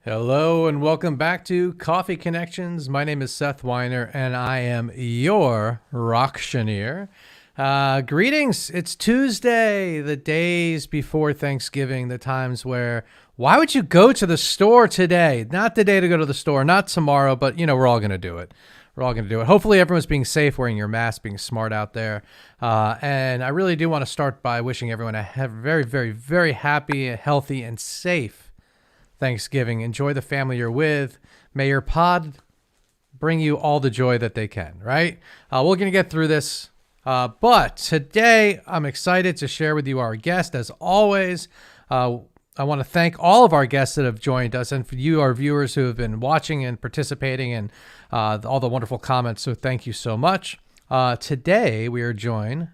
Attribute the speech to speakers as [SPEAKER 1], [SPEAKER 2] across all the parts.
[SPEAKER 1] Hello and welcome back to Coffee Connections. My name is Seth Weiner and I am your Rocktioneer. Greetings. It's Tuesday, the days before Thanksgiving, the times where why would you go to the store today? Not the day to go to the store, not tomorrow, but we're all going to do it. We're all going to do it. Hopefully everyone's being safe, wearing your mask, being smart out there. And I really do want to start by wishing everyone a very, very, very happy, healthy, and safe Thanksgiving. Enjoy the family you're with. May your pod bring you all the joy that they can, right? We're going to get through this. But today, I'm excited to share with you our guest. As always, I want to thank all of our guests that have joined us and for you, our viewers who have been watching and participating and all the wonderful comments. So thank you so much. Today, we are joined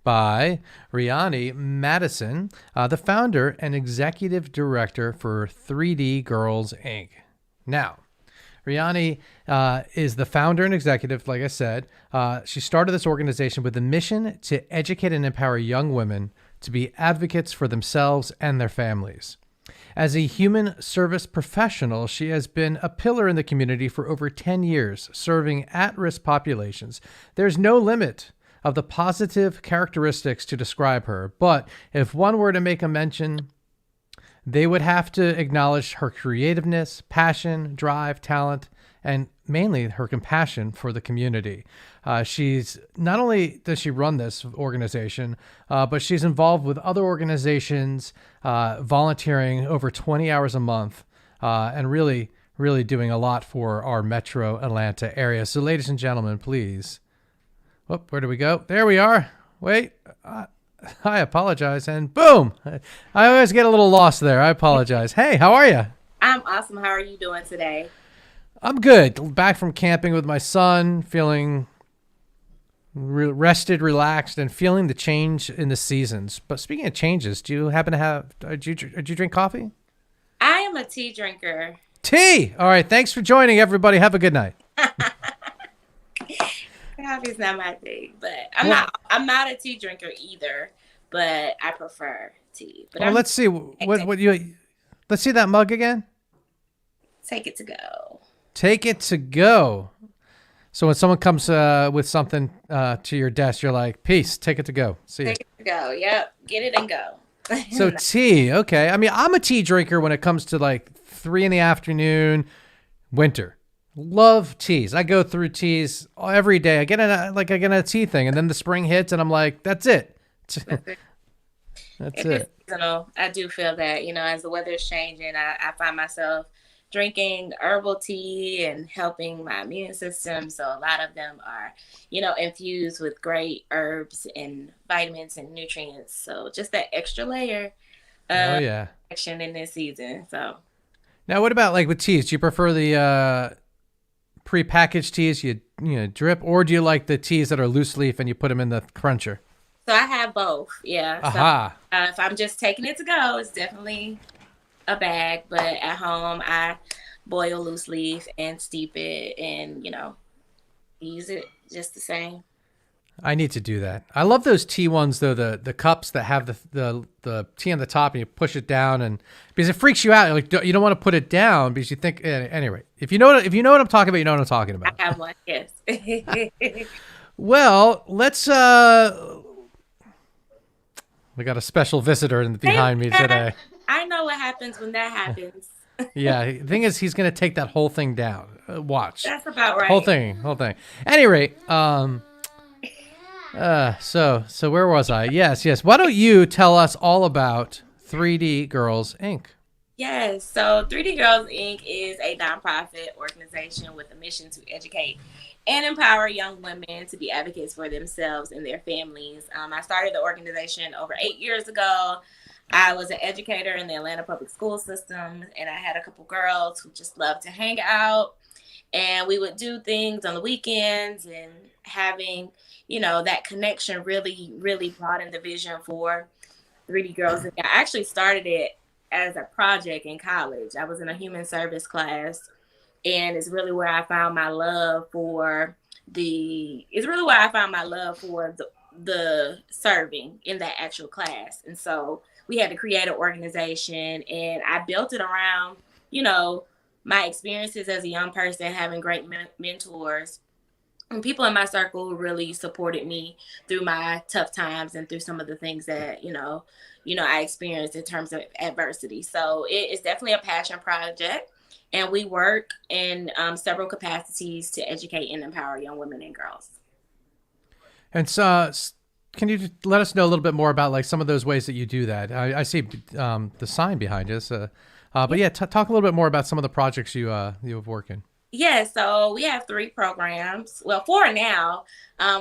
[SPEAKER 1] by Raioni Madison, the founder and executive director for 3D Girls Inc. Now, Raioni is the founder and executive, like I said. She started this organization with the mission to educate and empower young women to be advocates for themselves and their families. As a human service professional, she has been a pillar in the community for over 10 years, serving at-risk populations. There's no limit of the positive characteristics to describe her, but if one were to make a mention, they would have to acknowledge her creativeness, passion, drive, talent, and mainly her compassion for the community. She's not only does she run this organization, but she's involved with other organizations, volunteering over 20 hours a month, and really, really doing a lot for our metro Atlanta area. So ladies and gentlemen, please. Whoop, where do we go? There we are. Wait, I apologize. And boom, I always get a little lost there. I apologize. Hey, how are you?
[SPEAKER 2] I'm awesome. How are you doing today?
[SPEAKER 1] I'm good. Back from camping with my son, feeling rested, relaxed, and feeling the change in the seasons. But speaking of changes, do you happen to have, did you drink coffee?
[SPEAKER 2] I am a tea drinker.
[SPEAKER 1] Tea! All right, thanks for joining, everybody. Have a good night.
[SPEAKER 2] Coffee's not my thing, but
[SPEAKER 1] Well,
[SPEAKER 2] I'm not a tea drinker either, but I prefer tea. But
[SPEAKER 1] well let's see. Let's see that mug again.
[SPEAKER 2] take it to go.
[SPEAKER 1] Take it to go. So when someone comes with something to your desk, you're like, peace, take it to go. See ya.
[SPEAKER 2] Take it to go. Yep. Get it and go.
[SPEAKER 1] So tea, okay. I mean, I'm a tea drinker when it comes to like 3 p.m, winter. Love teas. I go through teas every day. I get a tea thing, and then the spring hits, and I'm like, that's it. That's
[SPEAKER 2] It is
[SPEAKER 1] it.
[SPEAKER 2] seasonal. I do feel that, as the weather is changing, I find myself drinking herbal tea and helping my immune system. So a lot of them are, infused with great herbs and vitamins and nutrients. So just that extra layer
[SPEAKER 1] Oh
[SPEAKER 2] of
[SPEAKER 1] yeah.
[SPEAKER 2] action in this season. So
[SPEAKER 1] Now, what about like with teas? Do you prefer the prepackaged teas drip, or do you like the teas that are loose leaf and you put them in the cruncher?
[SPEAKER 2] I have both. Yeah. So
[SPEAKER 1] Aha.
[SPEAKER 2] if I'm just taking it to go, it's definitely a bag. But at home, I boil loose leaf and steep it and, use it just the same.
[SPEAKER 1] I need to do that. I love those tea ones though, the cups that have the tea on the top and you push it down, and because it freaks you out. You're like, you don't want to put it down because you think anyway. If you know what I'm talking about, you know what I'm talking
[SPEAKER 2] I
[SPEAKER 1] about.
[SPEAKER 2] have one. Yes.
[SPEAKER 1] Well, let's we got a special visitor
[SPEAKER 2] Hey,
[SPEAKER 1] behind me
[SPEAKER 2] man,
[SPEAKER 1] today.
[SPEAKER 2] I know what happens when that happens.
[SPEAKER 1] Yeah, the thing is he's going to take that whole thing down. Watch.
[SPEAKER 2] That's about
[SPEAKER 1] Whole
[SPEAKER 2] right.
[SPEAKER 1] thing, whole thing. At any rate, so where was I? Yes. Why don't you tell us all about 3D Girls Inc.?
[SPEAKER 2] Yes. So 3D Girls Inc. is a nonprofit organization with a mission to educate and empower young women to be advocates for themselves and their families. I started the organization over 8 years ago. I was an educator in the Atlanta public school system, and I had a couple girls who just loved to hang out. And we would do things on the weekends, and having, that connection really, really broadened the vision for 3D Girls. And I actually started it as a project in college. I was in a human service class, and it's really where I found my love for the serving in that actual class. And so we had to create an organization, and I built it around, my experiences as a young person, having great mentors and people in my circle who really supported me through my tough times and through some of the things that I experienced in terms of adversity. So it is definitely a passion project, and we work in several capacities to educate and empower young women and girls.
[SPEAKER 1] And so, can you just let us know a little bit more about like some of those ways that you do that? I see the sign behind us, but yeah, talk a little bit more about some of the projects you have working.
[SPEAKER 2] Yeah, so we have 3 programs. Well, 4 now.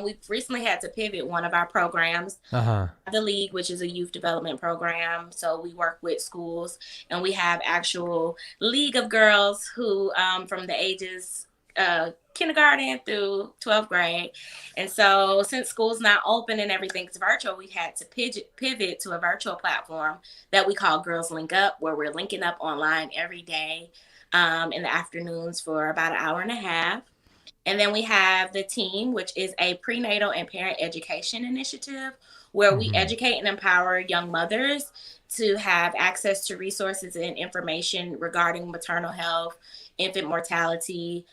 [SPEAKER 2] We've recently had to pivot one of our programs,
[SPEAKER 1] Uh-huh.
[SPEAKER 2] the League, which is a youth development program. So we work with schools, and we have actual League of girls who, from the ages kindergarten through 12th grade. And so since school's not open and everything's virtual, we had to pivot to a virtual platform that we call Girls Link Up, where we're linking up online every day in the afternoons for about an hour and a half. And then we have the team, which is a prenatal and parent education initiative where we
[SPEAKER 1] Mm-hmm.
[SPEAKER 2] educate and empower young mothers to have access to resources and information regarding maternal health, infant mortality,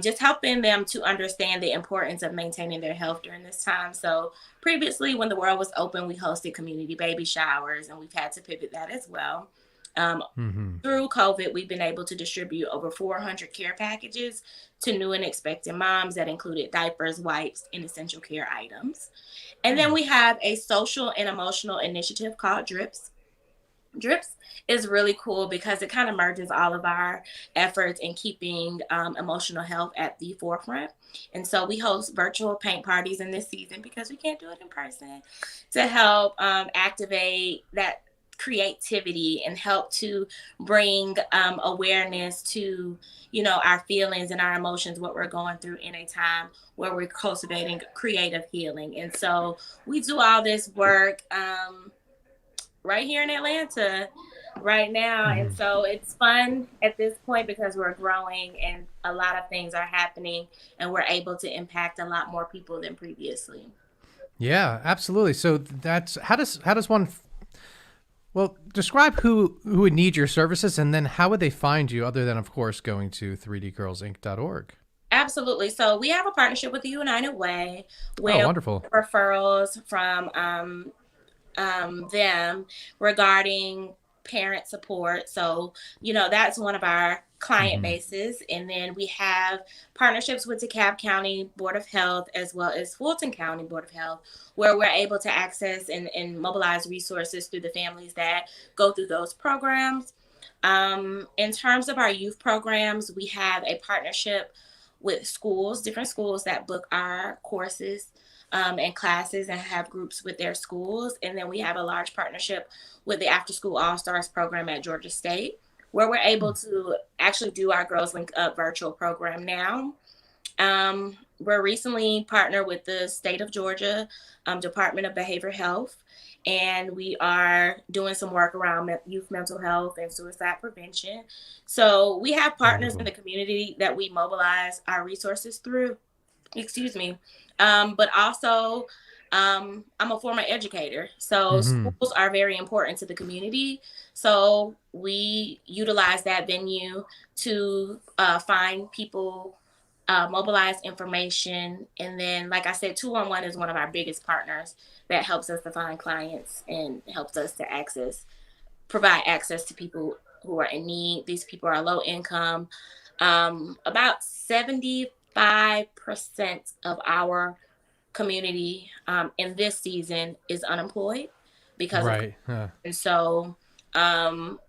[SPEAKER 2] just helping them to understand the importance of maintaining their health during this time. So previously, when the world was open, we hosted community baby showers, and we've had to pivot that as well. Um,
[SPEAKER 1] Mm-hmm.
[SPEAKER 2] through COVID, we've been able to distribute over 400 care packages to new and expecting moms that included diapers, wipes, and essential care items. And then we have a social and emotional initiative called DRIPS. DRIPS is really cool because it kind of merges all of our efforts in keeping emotional health at the forefront. And so we host virtual paint parties in this season because we can't do it in person to help activate that creativity and help to bring awareness to our feelings and our emotions, what we're going through in a time where we're cultivating creative healing. And so we do all this work right here in Atlanta right now. And
[SPEAKER 1] Mm-hmm.
[SPEAKER 2] so it's fun at this point because we're growing and a lot of things are happening and we're able to impact a lot more people than previously.
[SPEAKER 1] Yeah, absolutely. So that's how does one well describe who would need your services, and then how would they find you other than of course going to 3dgirlsinc.org.
[SPEAKER 2] Absolutely. So we have a partnership with the United Way
[SPEAKER 1] Oh,
[SPEAKER 2] where
[SPEAKER 1] wonderful.
[SPEAKER 2] referrals from them regarding parent support. So, that's one of our client
[SPEAKER 1] Mm-hmm.
[SPEAKER 2] bases. And then we have partnerships with DeKalb County Board of Health as well as Fulton County Board of Health, where we're able to access and mobilize resources through the families that go through those programs. In terms of our youth programs, we have a partnership with schools, different schools that book our courses and classes and have groups with their schools. And then we have a large partnership with the After School All Stars program at Georgia State, where we're able to actually do our Girls Link Up virtual program now. We're recently partnered with the state of Georgia Department of Behavioral Health, and we are doing some work around youth mental health and suicide prevention. So we have partners in
[SPEAKER 1] Wonderful.
[SPEAKER 2] the community that we mobilize our resources through. Excuse me. But also, I'm a former educator, so
[SPEAKER 1] Mm-hmm.
[SPEAKER 2] schools are very important to the community. So we utilize that venue to find people, mobilize information, and then, like I said, 211 is one of our biggest partners that helps us to find clients and helps us to provide access to people who are in need. These people are low income. About 75% of our community in this season is unemployed because of,
[SPEAKER 1] Right.
[SPEAKER 2] and so um,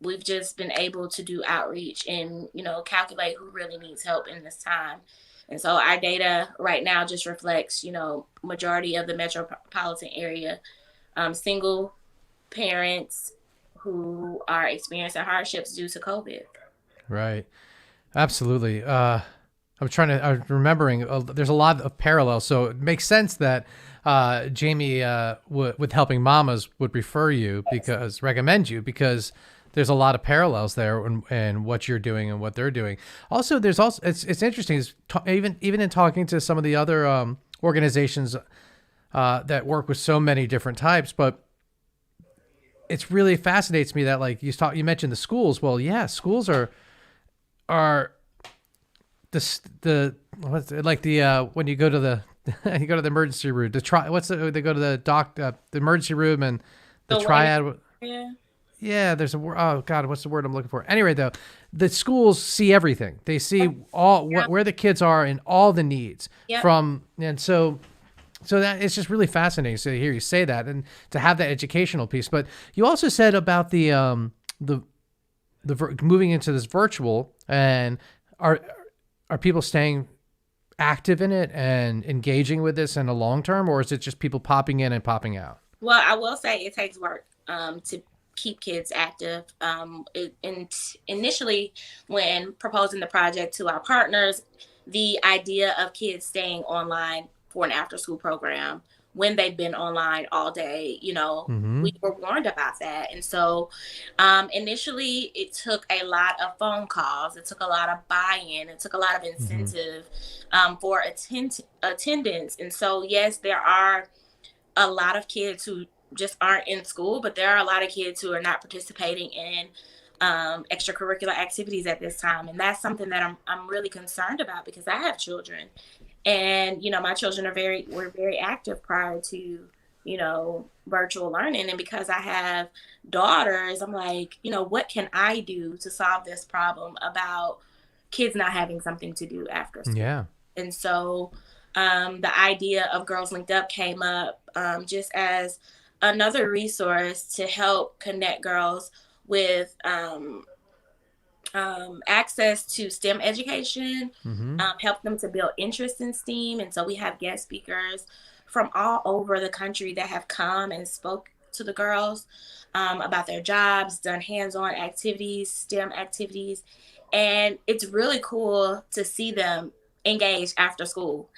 [SPEAKER 2] we've just been able to do outreach and calculate who really needs help in this time. And so our data right now just reflects majority of the metropolitan area, single parents who are experiencing hardships due to COVID.
[SPEAKER 1] Right. Absolutely. I'm remembering, there's a lot of parallels. So it makes sense that Jamie, with Helping Mamas, would recommend you because there's a lot of parallels there and what you're doing and what they're doing. Also, it's interesting even in talking to some of the other organizations that work with so many different types, but it's really fascinates me that like you mentioned the schools. Well, yeah, schools are are the what's it, like the when you go to the you go to the emergency room, they go to the emergency room and the
[SPEAKER 2] The waiting
[SPEAKER 1] triad.
[SPEAKER 2] area.
[SPEAKER 1] Yeah, there's a word. Oh God, what's the word I'm looking for? Anyway, though, the schools see everything. They see all
[SPEAKER 2] Yeah.
[SPEAKER 1] where the kids are and all the needs
[SPEAKER 2] Yep.
[SPEAKER 1] from, and so that it's just really fascinating to hear you say that and to have that educational piece. But you also said about the moving into this virtual, and are are people staying active in it and engaging with this in the long term, or is it just people popping in and popping out?
[SPEAKER 2] Well, I will say it takes work to keep kids active. Initially, when proposing the project to our partners, the idea of kids staying online for an after school program when they've been online all day,
[SPEAKER 1] Mm-hmm.
[SPEAKER 2] we were warned about that. And so initially, it took a lot of phone calls, it took a lot of buy in, it took a lot of
[SPEAKER 1] Mm-hmm.
[SPEAKER 2] incentive for attendance. And so, yes, there are a lot of kids who just aren't in school, but there are a lot of kids who are not participating in extracurricular activities at this time, and that's something that I'm really concerned about because I have children, and my children were very active prior to virtual learning, and because I have daughters, I'm like, what can I do to solve this problem about kids not having something to do after school?
[SPEAKER 1] Yeah.
[SPEAKER 2] And so the idea of Girls Linked Up came up just as another resource to help connect girls with access to STEM education,
[SPEAKER 1] Mm-hmm.
[SPEAKER 2] help them to build interest in STEAM. And so we have guest speakers from all over the country that have come and spoke to the girls about their jobs, done hands-on activities, STEM activities. And it's really cool to see them engaged after school.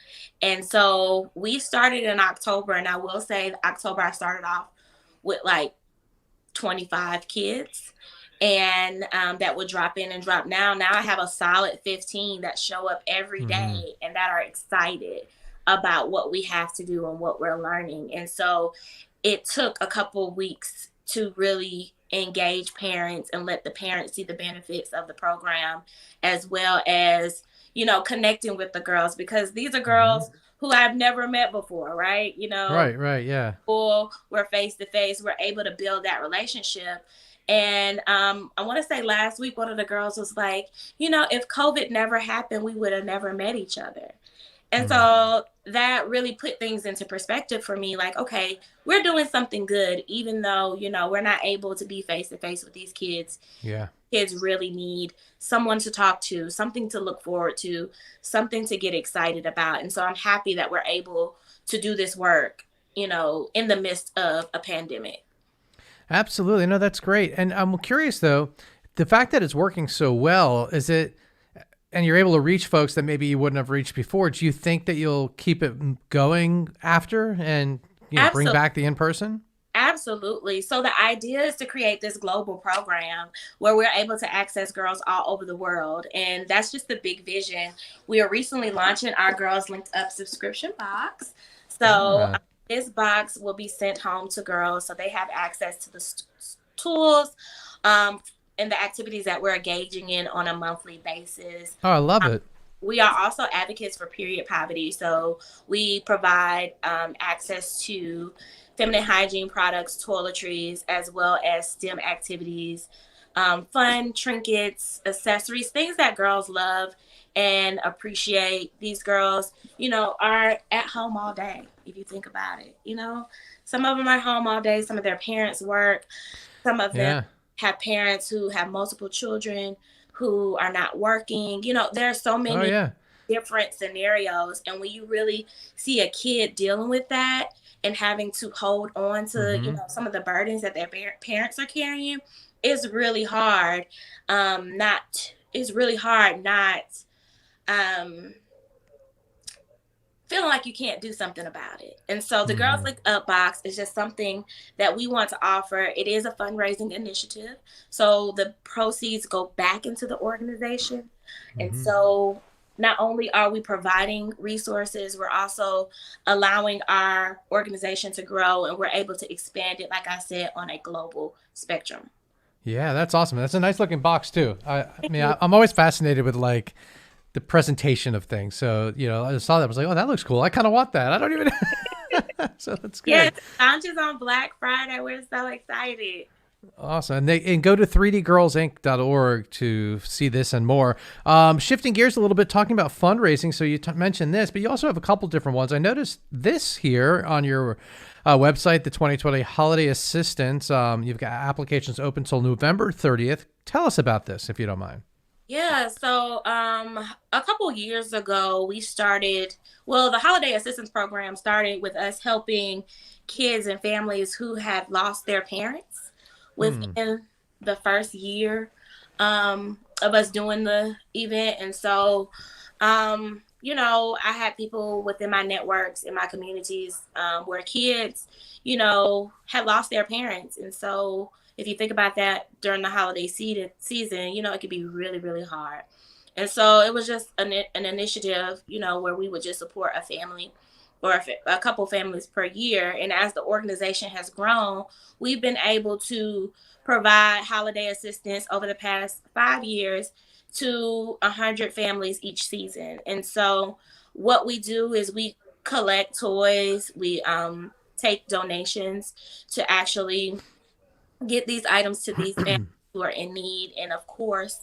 [SPEAKER 2] And so we started in October, and I will say October I started off with like 25 kids, and that would drop in and drop. Now I have a solid 15 that show up every
[SPEAKER 1] Mm-hmm.
[SPEAKER 2] day and that are excited about what we have to do and what we're learning. And so it took a couple of weeks to really engage parents and let the parents see the benefits of the program, as well as connecting with the girls, because these are
[SPEAKER 1] Mm-hmm.
[SPEAKER 2] girls who I've never met before, right?
[SPEAKER 1] Right. Right. Yeah.
[SPEAKER 2] Or we're face to face, we're able to build that relationship. And I want to say last week, one of the girls was like, if COVID never happened, we would have never met each other. And
[SPEAKER 1] Mm.
[SPEAKER 2] so that really put things into perspective for me. Like, okay, we're doing something good, even though, we're not able to be face to face with these kids.
[SPEAKER 1] Yeah.
[SPEAKER 2] Kids really need someone to talk to, something to look forward to, something to get excited about. And so I'm happy that we're able to do this work, in the midst of a pandemic.
[SPEAKER 1] Absolutely. No, that's great. And I'm curious though, the fact that it's working so well, is it, and you're able to reach folks that maybe you wouldn't have reached before. Do you think that you'll keep it going after and, bring
[SPEAKER 2] Absolutely.
[SPEAKER 1] back the in-person?
[SPEAKER 2] Absolutely. So the idea is to create this global program where we're able to access girls all over the world. And that's just the big vision. We are recently launching our Girls Linked Up subscription box. So
[SPEAKER 1] Ah,
[SPEAKER 2] this box will be sent home to girls so they have access to the tools um, and the activities that we're engaging in on a monthly basis.
[SPEAKER 1] oh, I love
[SPEAKER 2] Um,
[SPEAKER 1] it.
[SPEAKER 2] we are also advocates for period poverty. So we provide access to feminine hygiene products, toiletries, as well as STEM activities, fun trinkets, accessories, things that girls love and appreciate. These girls, are at home all day, if you think about it. Some of them are home all day, some of their parents work, some of them
[SPEAKER 1] Yeah.
[SPEAKER 2] have parents who have multiple children who are not working. There are so
[SPEAKER 1] Oh,
[SPEAKER 2] many
[SPEAKER 1] yeah.
[SPEAKER 2] different scenarios. And when you really see a kid dealing with that and having to hold on to,
[SPEAKER 1] Mm-hmm.
[SPEAKER 2] some of the burdens that their parents are carrying, it's really hard. It's really hard not um, feeling like you can't do something about it. And so the Girls
[SPEAKER 1] Mm-hmm.
[SPEAKER 2] Link Up box is just something that we want to offer. It is a fundraising initiative. So the proceeds go back into the organization. And
[SPEAKER 1] Mm-hmm.
[SPEAKER 2] so not only are we providing resources, we're also allowing our organization to grow, and we're able to expand it, like I said, on a global spectrum.
[SPEAKER 1] Yeah, that's awesome. That's a nice looking box too. I'm always fascinated with like the presentation of things. So, I saw that. I was like, oh, that looks cool. I kind of want that. I don't even. So that's
[SPEAKER 2] Yes,
[SPEAKER 1] good.
[SPEAKER 2] launches on Black Friday. We're so excited.
[SPEAKER 1] Awesome. And go to 3dgirlsinc.org to see this and more. Shifting gears a little bit, talking about fundraising. So you mentioned this, but you also have a couple different ones. I noticed this here on your website, the 2020 Holiday Assistance. You've got applications open till November 30th. Tell us about this, if you don't mind.
[SPEAKER 2] Yeah, so a couple years ago, we started, well, the Holiday Assistance Program started with us helping kids and families who had lost their parents
[SPEAKER 1] Hmm.
[SPEAKER 2] within the first year of us doing the event. And so, I had people within my networks in my communities where kids, had lost their parents. And so, if you think about that during the holiday season, it could be really, really hard. And so it was just an initiative, where we would just support a family or a couple families per year. And as the organization has grown, we've been able to provide holiday assistance over the past 5 years to 100 families each season. And so what we do is we collect toys, we take donations to actually get these items to these families who are in need. And of course,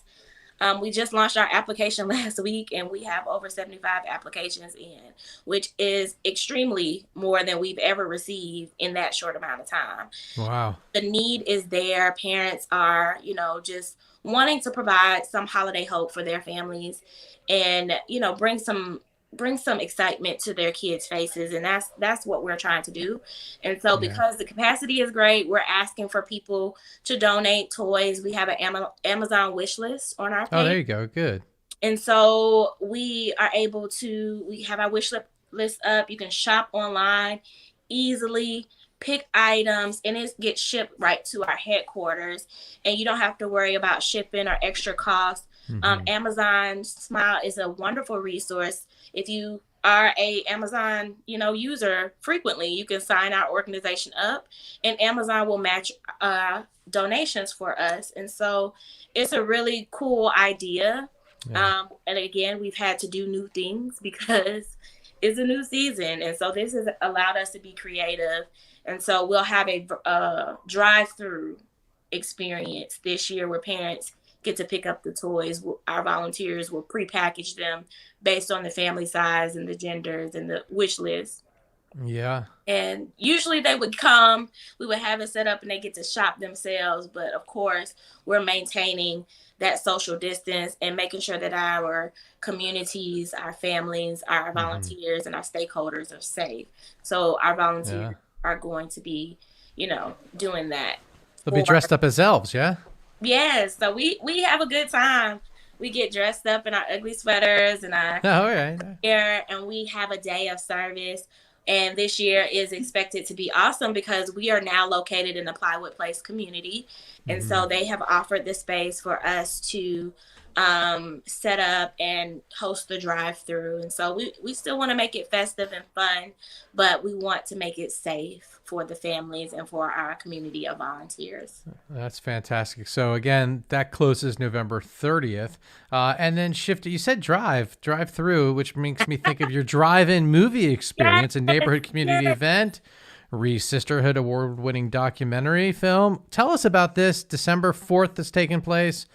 [SPEAKER 2] we just launched our application last week and we have over 75 applications in, which is extremely more than we've ever received in that short amount of time.
[SPEAKER 1] Wow.
[SPEAKER 2] The need is there. Parents are, just wanting to provide some holiday hope for their families and, bring some excitement to their kids' faces, and that's what we're trying to do. And so
[SPEAKER 1] Yeah.
[SPEAKER 2] because the capacity is great, we're asking for people to donate toys. We have an Amazon wish list on our
[SPEAKER 1] Oh, there
[SPEAKER 2] page,
[SPEAKER 1] you go. Good.
[SPEAKER 2] and so we have our list up. You can shop online easily, pick items, and it gets shipped right to our headquarters. And you don't have to worry about shipping or extra costs.
[SPEAKER 1] Hmm.
[SPEAKER 2] Amazon Smile is a wonderful resource. If you are a Amazon, user frequently, you can sign our organization up, and Amazon will match donations for us. And so it's a really cool idea.
[SPEAKER 1] Yeah.
[SPEAKER 2] And again, we've had to do new things because it's a new season. And so this has allowed us to be creative. And so we'll have a drive-through experience this year where parents get to pick up the toys. Our volunteers will prepackage them based on the family size and the genders and the wish list.
[SPEAKER 1] Yeah.
[SPEAKER 2] And usually they would come, we would have it set up and they get to shop themselves. But of course, we're maintaining that social distance and making sure that our communities, our families, our
[SPEAKER 1] Hmm.
[SPEAKER 2] volunteers, and our stakeholders are safe. So our volunteers
[SPEAKER 1] Yeah.
[SPEAKER 2] are going to be, doing that
[SPEAKER 1] They'll be
[SPEAKER 2] for,
[SPEAKER 1] dressed up as elves. Yeah.
[SPEAKER 2] yes. So we have a good time. We get dressed up in our ugly sweaters and our
[SPEAKER 1] Oh, all right.
[SPEAKER 2] here, and we have a day of service. And this year is expected to be awesome because we are now located in the Plywood Place community. And
[SPEAKER 1] Hmm.
[SPEAKER 2] so they have offered the space for us to set up and host the drive through. And so we still want to make it festive and fun, but we want to make it safe for the families and for our community of volunteers.
[SPEAKER 1] That's fantastic. So again, that closes November 30th. And then shift. You said drive through, which makes me think of your drive-in movie
[SPEAKER 2] Yes,
[SPEAKER 1] experience, a neighborhood community
[SPEAKER 2] yes.
[SPEAKER 1] event, Sisterhood award-winning documentary film. Tell us about this. December 4th is taking place.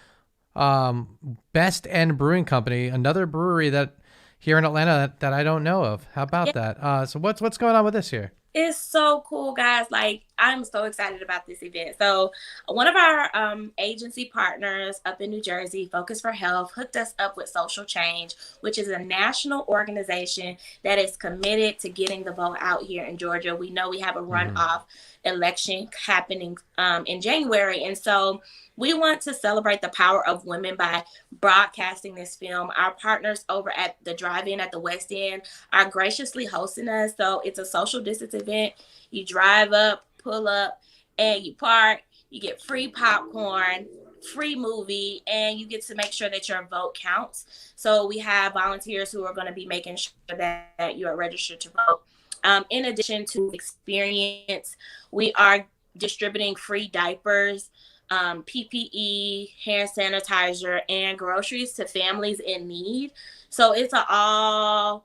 [SPEAKER 1] Best End Brewing Company, another brewery that here in Atlanta that I don't know of. How about that? So what's going on with this here?
[SPEAKER 2] It's so cool, guys. Like, I'm so excited about this event. So, one of our agency partners up in New Jersey, Focus for Health, hooked us up with Social Change, which is a national organization that is committed to getting the vote out here in Georgia. We know we have a
[SPEAKER 1] Hmm.
[SPEAKER 2] runoff election happening in January. And so, we want to celebrate the power of women by broadcasting this film. Our partners over at the drive-in at the West End are graciously hosting us. So it's a social distance event. You drive up, pull up, and you park. You get free popcorn, free movie, and you get to make sure that your vote counts. So we have volunteers who are going to be making sure that you are registered to vote. In addition to experience, we are distributing free diapers PPE, hand sanitizer, and groceries to families in need. So it's an all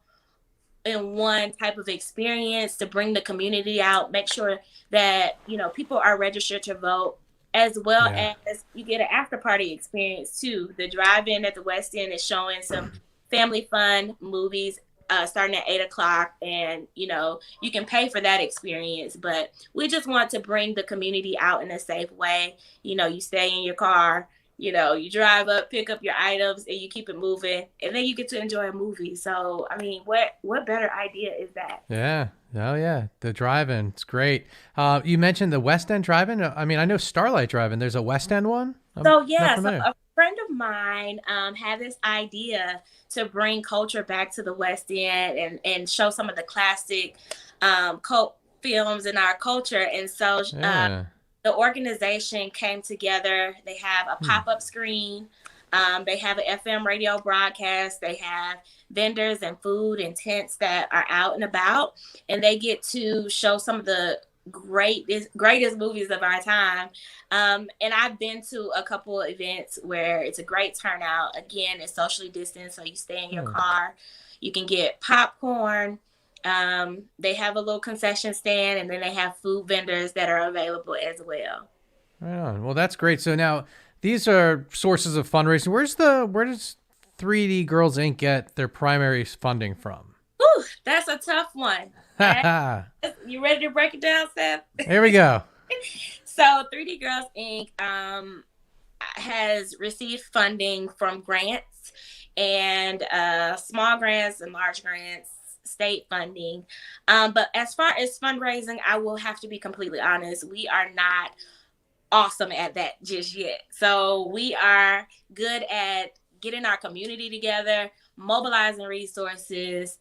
[SPEAKER 2] in one type of experience to bring the community out, make sure that, people are registered to vote, as well
[SPEAKER 1] Yeah.
[SPEAKER 2] as you get an after party experience too. The drive-in at the West End is showing some family fun movies starting at 8 o'clock, and you can pay for that experience, but we just want to bring the community out in a safe way. You stay in your car, you drive up, pick up your items, and you keep it moving, and then you get to enjoy a movie. So, I mean, what better idea is that?
[SPEAKER 1] Yeah. Oh, yeah. The drive-in. It's great. You mentioned the West End drive-in. I mean, I know Starlight Drive-in. There's a West End one? I'm
[SPEAKER 2] So
[SPEAKER 1] not
[SPEAKER 2] yeah, so
[SPEAKER 1] familiar.
[SPEAKER 2] a friend of mine had this idea to bring culture back to the West End, and show some of the classic cult films in our culture. And so
[SPEAKER 1] Yeah.
[SPEAKER 2] the organization came together. They have a
[SPEAKER 1] Hmm.
[SPEAKER 2] pop-up screen. They have an FM radio broadcast. They have vendors and food and tents that are out and about, and they get to show some of the greatest movies of our time. And I've been to a couple of events where it's a great turnout. Again, it's socially distanced, so you stay in your
[SPEAKER 1] Hmm.
[SPEAKER 2] car. You can get popcorn. They have a little concession stand, and then they have food vendors that are available as well.
[SPEAKER 1] Right on. Well, that's great. So now these are sources of fundraising. Where does 3D Girls Inc. get their primary funding from?
[SPEAKER 2] Whew, that's a tough one. All right. You ready to break it down, Seth?
[SPEAKER 1] Here we go.
[SPEAKER 2] So 3D Girls Inc. Has received funding from grants, and small grants and large grants, state funding. But as far as fundraising, I will have to be completely honest. We are not awesome at that just yet. So we are good at getting our community together, mobilizing resources,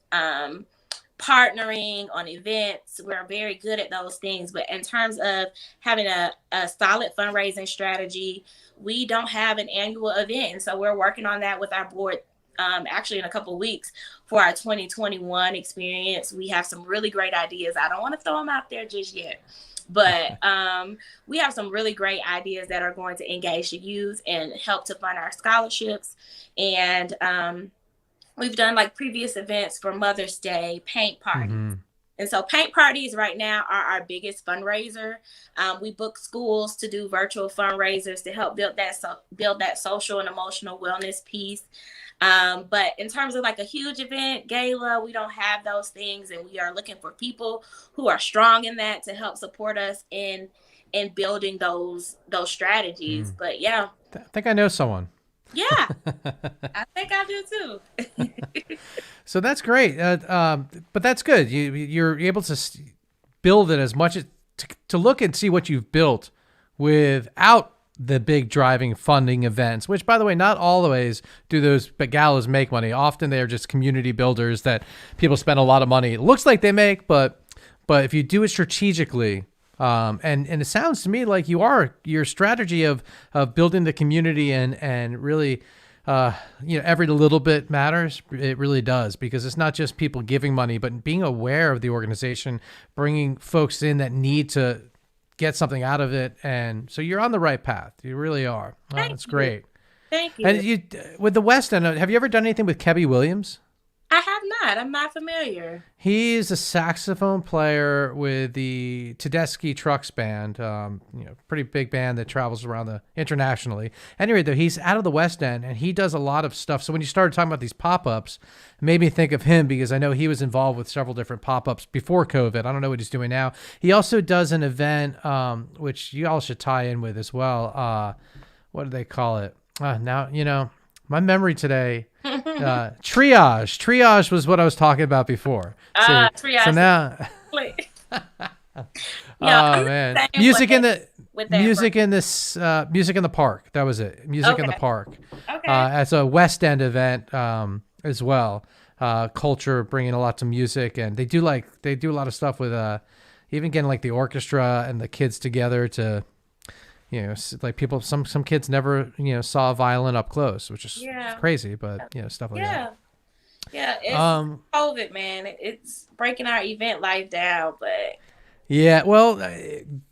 [SPEAKER 2] partnering on events. We're very good at those things. But in terms of having a solid fundraising strategy, we don't have an annual event. And so we're working on that with our board. Actually, in a couple of weeks for our 2021 experience. We have some really great ideas. I don't want to throw them out there just yet, but we have some really great ideas that are going to engage the youth and help to fund our scholarships. And we've done like previous events for Mother's Day, paint parties.
[SPEAKER 1] Hmm.
[SPEAKER 2] And so paint parties right now are our biggest fundraiser. We book schools to do virtual fundraisers to help build that social and emotional wellness piece. But in terms of like a huge event, gala, we don't have those things, and we are looking for people who are strong in that to help support us in building those strategies. But yeah,
[SPEAKER 1] I think I know someone.
[SPEAKER 2] yeah, I think I do too.
[SPEAKER 1] So that's great. But that's good. You're able to build it as much as to look and see what you've built without the big driving funding events, which, by the way, not always do those galas make money. Often they are just community builders that people spend a lot of money. It looks like they make, but if you do it strategically, and it sounds to me like your strategy of building the community and really, every little bit matters. It really does, because it's not just people giving money, but being aware of the organization, bringing folks in that need to get something out of it. And so you're on the right path. You really are. That's great.
[SPEAKER 2] Thank you.
[SPEAKER 1] And you, with the West End, have you ever done anything with Kebby Williams?
[SPEAKER 2] I have not. I'm not familiar.
[SPEAKER 1] He's a saxophone player with the Tedeschi Trucks Band, pretty big band that travels around internationally. Anyway, though, he's out of the West End, and he does a lot of stuff. So when you started talking about these pop-ups, it made me think of him, because I know he was involved with several different pop-ups before COVID. I don't know what he's doing now. He also does an event, which you all should tie in with as well. What do they call it? Now, my memory today, triage was what I was talking about before.
[SPEAKER 2] Triage.
[SPEAKER 1] So now, oh man, music in the park. That was it. Music in the park.
[SPEAKER 2] Okay.
[SPEAKER 1] As a West End event as well. Culture, bringing a lot to music, and they do a lot of stuff with even getting like the orchestra and the kids together to. Like people, some kids never, saw a violin up close, which is crazy, but stuff like that.
[SPEAKER 2] Yeah, it's COVID, man. It's breaking our event life down, but
[SPEAKER 1] Yeah, well,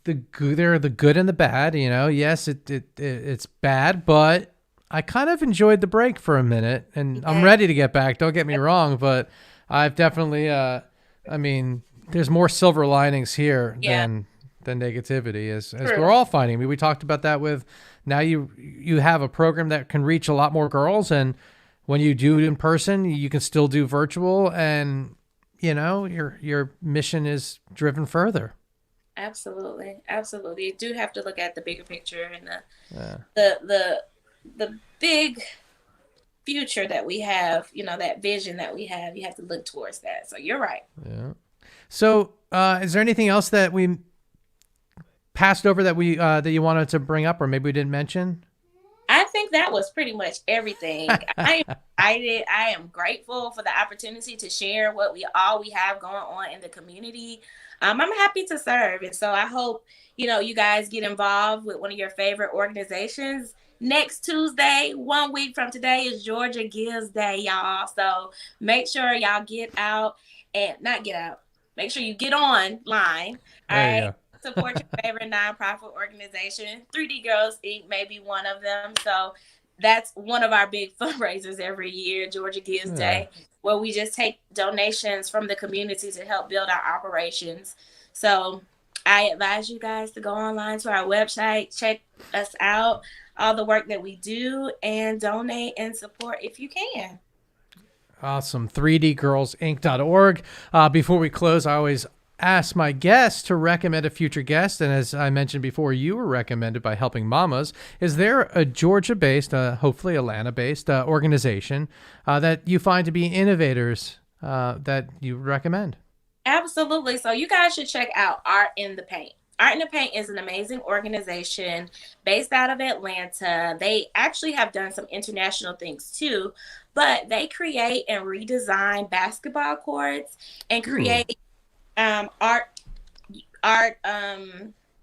[SPEAKER 1] there are the good and the bad. Yes, it's bad, but I kind of enjoyed the break for a minute, and I'm
[SPEAKER 2] Yeah.
[SPEAKER 1] ready to get back. Don't get me wrong, but I've definitely, I mean, there's more silver linings here
[SPEAKER 2] Yeah.
[SPEAKER 1] than negativity, as
[SPEAKER 2] True.
[SPEAKER 1] we're all finding. I mean, we talked about that with now you have a program that can reach a lot more girls, and when you do it in person, you can still do virtual, and your mission is driven further.
[SPEAKER 2] Absolutely. Absolutely. You do have to look at the bigger picture and
[SPEAKER 1] Yeah.
[SPEAKER 2] the big future that we have, that vision that we have. You have to look towards that. So you're right.
[SPEAKER 1] Yeah. So, is there anything else that we passed over that you wanted to bring up, or maybe we didn't mention?
[SPEAKER 2] I think that was pretty much everything. I am excited. I am grateful for the opportunity to share what we have going on in the community. I'm happy to serve. And so I hope, you guys get involved with one of your favorite organizations. Next Tuesday, 1 week from today, is Georgia Gives Day, y'all. So make sure y'all get out and not get out. Make sure you get online. All right. Support your favorite nonprofit organization. 3D Girls Inc. may be one of them. So that's one of our big fundraisers every year, Georgia Gives Day, where we just take donations from the community to help build our operations. So I advise you guys to go online to our website, check us out, all the work that we do, and donate and support if you can.
[SPEAKER 1] Awesome. 3dgirlsinc.org. Before we close, I always ask my guests to recommend a future guest. And as I mentioned before, you were recommended by Helping Mamas. Is there a Georgia-based, hopefully Atlanta-based organization that you find to be innovators that you recommend?
[SPEAKER 2] Absolutely. So you guys should check out Art in the Paint. Art in the Paint is an amazing organization based out of Atlanta. They actually have done some international things too, but they create and redesign basketball courts and create art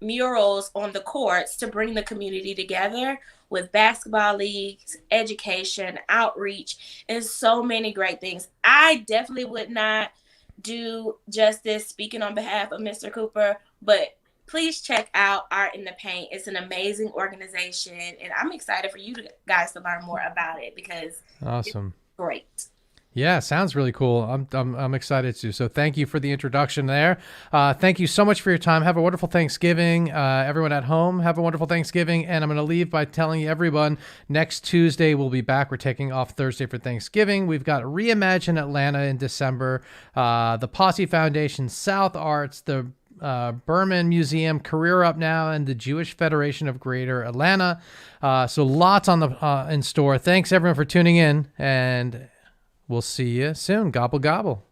[SPEAKER 2] murals on the courts to bring the community together with basketball leagues, education, outreach, and so many great things. I definitely would not do justice speaking on behalf of Mr. Cooper, but please check out Art in the Paint. It's an amazing organization, and I'm excited for you guys to learn more about it because
[SPEAKER 1] awesome,
[SPEAKER 2] it's great.
[SPEAKER 1] Yeah, sounds really cool. I'm excited too. So thank you for the introduction there. Thank you so much for your time. Have a wonderful Thanksgiving. Everyone at home, have a wonderful Thanksgiving. And I'm going to leave by telling everyone next Tuesday we'll be back. We're taking off Thursday for Thanksgiving. We've got Reimagine Atlanta in December, the Posse Foundation, South Arts, the Berman Museum, Career Up Now, and the Jewish Federation of Greater Atlanta. So lots on the in store. Thanks everyone for tuning in, and we'll see you soon. Gobble, gobble.